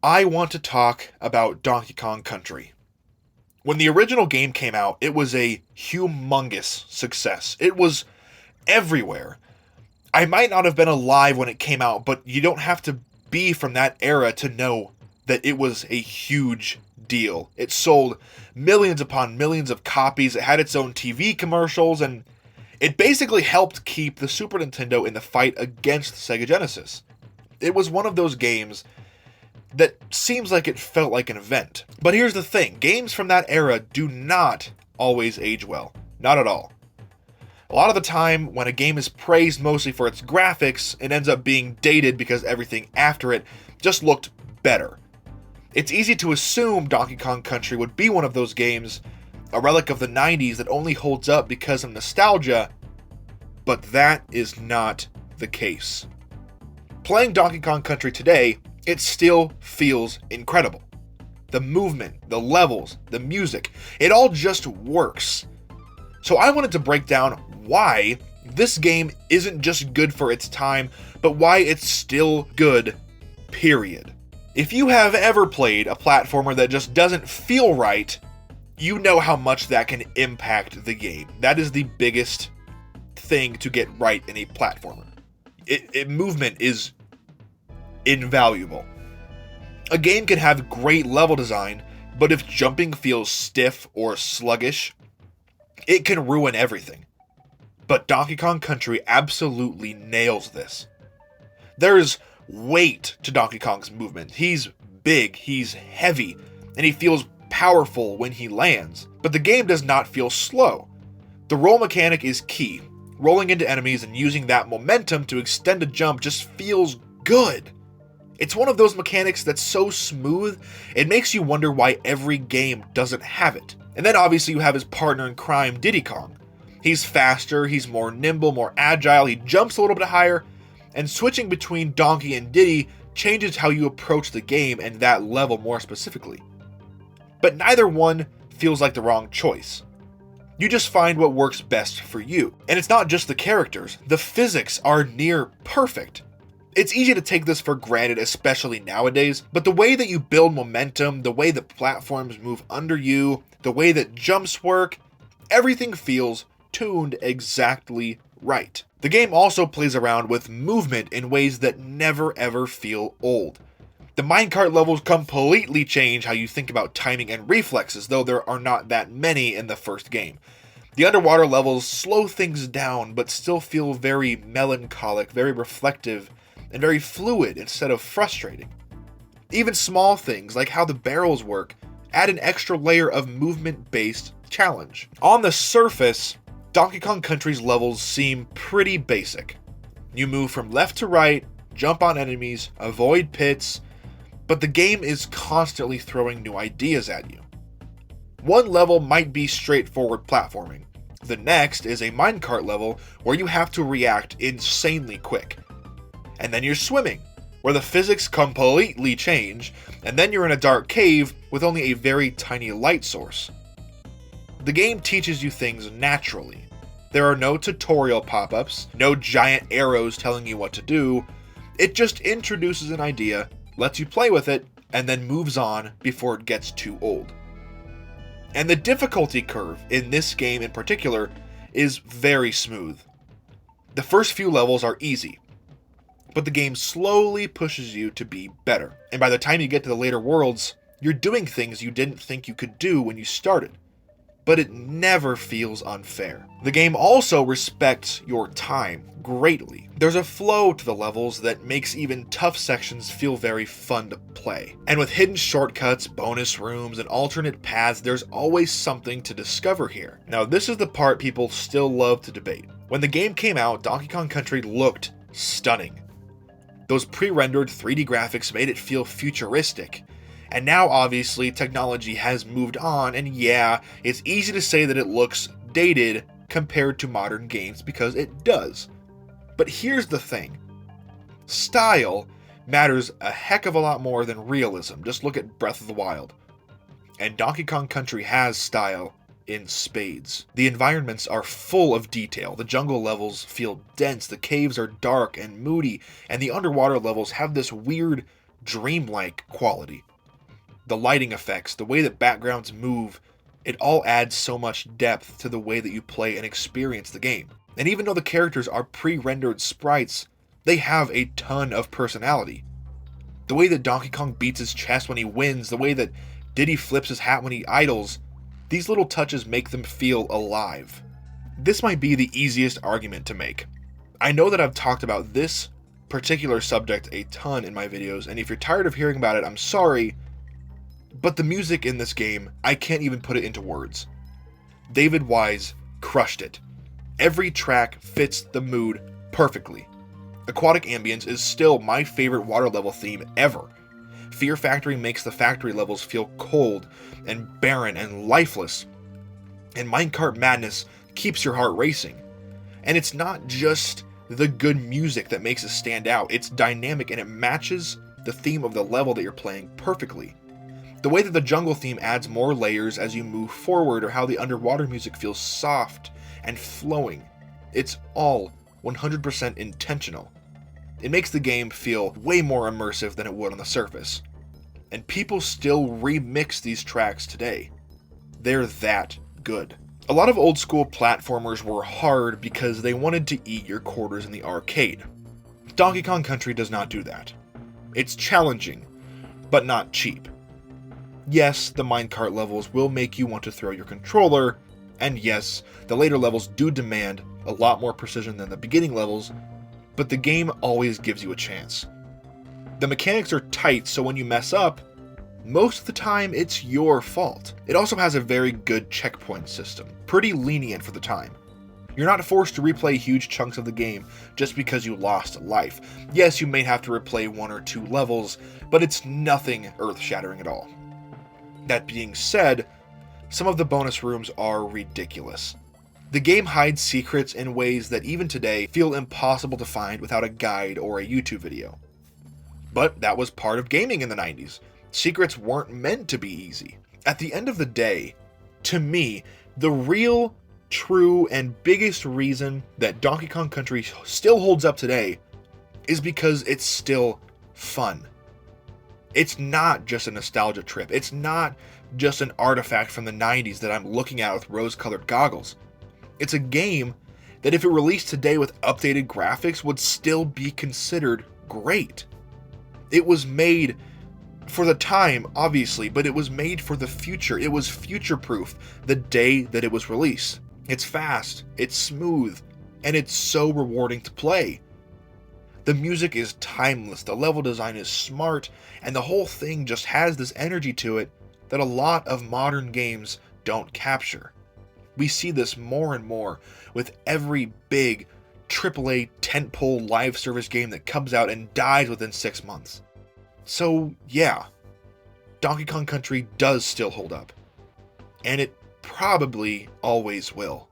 I want to talk about Donkey Kong Country. When the original game came out, it was a humongous success. It was everywhere. I might not have been alive when it came out, but you don't have to be from that era to know that it was a huge deal. It sold millions upon millions of copies, it had its own TV commercials, and it basically helped keep the Super Nintendo in the fight against Sega Genesis. It was one of those games that seems like it felt like an event. But here's the thing, games from that era do not always age well. Not at all. A lot of the time, when a game is praised mostly for its graphics, it ends up being dated because everything after it just looked better. It's easy to assume Donkey Kong Country would be one of those games, a relic of the 90s that only holds up because of nostalgia, but that is not the case. Playing Donkey Kong Country today, it still feels incredible. The movement, the levels, the music, it all just works. So I wanted to break down why this game isn't just good for its time, but why it's still good, period. If you have ever played a platformer that just doesn't feel right, you know how much that can impact the game. That is the biggest thing to get right in a platformer. Movement is invaluable. A game can have great level design, but if jumping feels stiff or sluggish, it can ruin everything. But Donkey Kong Country absolutely nails this. There's weight to Donkey Kong's movement. He's big, he's heavy, and he feels powerful when he lands. But the game does not feel slow. The roll mechanic is key. Rolling into enemies and using that momentum to extend a jump just feels good. It's one of those mechanics that's so smooth, it makes you wonder why every game doesn't have it. And then obviously you have his partner in crime, Diddy Kong. He's faster, he's more nimble, more agile, he jumps a little bit higher, and switching between Donkey and Diddy changes how you approach the game and that level more specifically. But neither one feels like the wrong choice. You just find what works best for you. And it's not just the characters, the physics are near perfect. It's easy to take this for granted, especially nowadays, but the way that you build momentum, the way that platforms move under you, the way that jumps work, everything feels tuned exactly right. The game also plays around with movement in ways that never ever feel old. The minecart levels completely change how you think about timing and reflexes, though there are not that many in the first game. The underwater levels slow things down, but still feel very melancholic, very reflective, and very fluid instead of frustrating. Even small things like how the barrels work add an extra layer of movement-based challenge. On the surface, Donkey Kong Country's levels seem pretty basic. You move from left to right, jump on enemies, avoid pits, but the game is constantly throwing new ideas at you. One level might be straightforward platforming. The next is a minecart level where you have to react insanely quick. And then you're swimming, where the physics completely change, and then you're in a dark cave with only a very tiny light source. The game teaches you things naturally. There are no tutorial pop-ups, no giant arrows telling you what to do. It just introduces an idea, lets you play with it, and then moves on before it gets too old. And the difficulty curve in this game in particular is very smooth. The first few levels are easy, but the game slowly pushes you to be better. And by the time you get to the later worlds, you're doing things you didn't think you could do when you started. But it never feels unfair. The game also respects your time greatly. There's a flow to the levels that makes even tough sections feel very fun to play. And with hidden shortcuts, bonus rooms, and alternate paths, there's always something to discover here. Now, this is the part people still love to debate. When the game came out, Donkey Kong Country looked stunning. Those pre-rendered 3D graphics made it feel futuristic. And now obviously technology has moved on, and yeah, it's easy to say that it looks dated compared to modern games because it does. But here's the thing. Style matters a heck of a lot more than realism. Just look at Breath of the Wild. And Donkey Kong Country has style in spades. The environments are full of detail. The jungle levels feel dense, the caves are dark and moody, and the underwater levels have this weird dreamlike quality. The lighting effects, the way that backgrounds move, it all adds so much depth to the way that you play and experience the game. And even though the characters are pre-rendered sprites, they have a ton of personality. The way that Donkey Kong beats his chest when he wins, the way that Diddy flips his hat when he idles, these little touches make them feel alive. This might be the easiest argument to make. I know that I've talked about this particular subject a ton in my videos, and if you're tired of hearing about it, I'm sorry, but the music in this game, I can't even put it into words. David Wise crushed it. Every track fits the mood perfectly. Aquatic Ambience is still my favorite water level theme ever. Fear Factory makes the factory levels feel cold and barren and lifeless. And Minecart Madness keeps your heart racing. And it's not just the good music that makes it stand out, it's dynamic and it matches the theme of the level that you're playing perfectly. The way that the jungle theme adds more layers as you move forward, or how the underwater music feels soft and flowing, it's all 100% intentional. It makes the game feel way more immersive than it would on the surface. And people still remix these tracks today. They're that good. A lot of old school platformers were hard because they wanted to eat your quarters in the arcade. Donkey Kong Country does not do that. It's challenging, but not cheap. Yes, the minecart levels will make you want to throw your controller, and yes, the later levels do demand a lot more precision than the beginning levels, but the game always gives you a chance. The mechanics are tight, so when you mess up, most of the time it's your fault. It also has a very good checkpoint system, pretty lenient for the time. You're not forced to replay huge chunks of the game just because you lost a life. Yes, you may have to replay 1 or 2 levels, but it's nothing earth-shattering at all. That being said, some of the bonus rooms are ridiculous. The game hides secrets in ways that even today feel impossible to find without a guide or a YouTube video. But that was part of gaming in the 90s. Secrets weren't meant to be easy. At the end of the day, to me, the real, true, and biggest reason that Donkey Kong Country still holds up today is because it's still fun. It's not just a nostalgia trip. It's not just an artifact from the 90s that I'm looking at with rose-colored goggles. It's a game that if it released today with updated graphics would still be considered great. It was made for the time, obviously, but it was made for the future. It was future-proof the day that it was released. It's fast, it's smooth, and it's so rewarding to play. The music is timeless, the level design is smart, and the whole thing just has this energy to it that a lot of modern games don't capture. We see this more and more with every big AAA tentpole live service game that comes out and dies within 6 months. So yeah, Donkey Kong Country does still hold up. And it probably always will.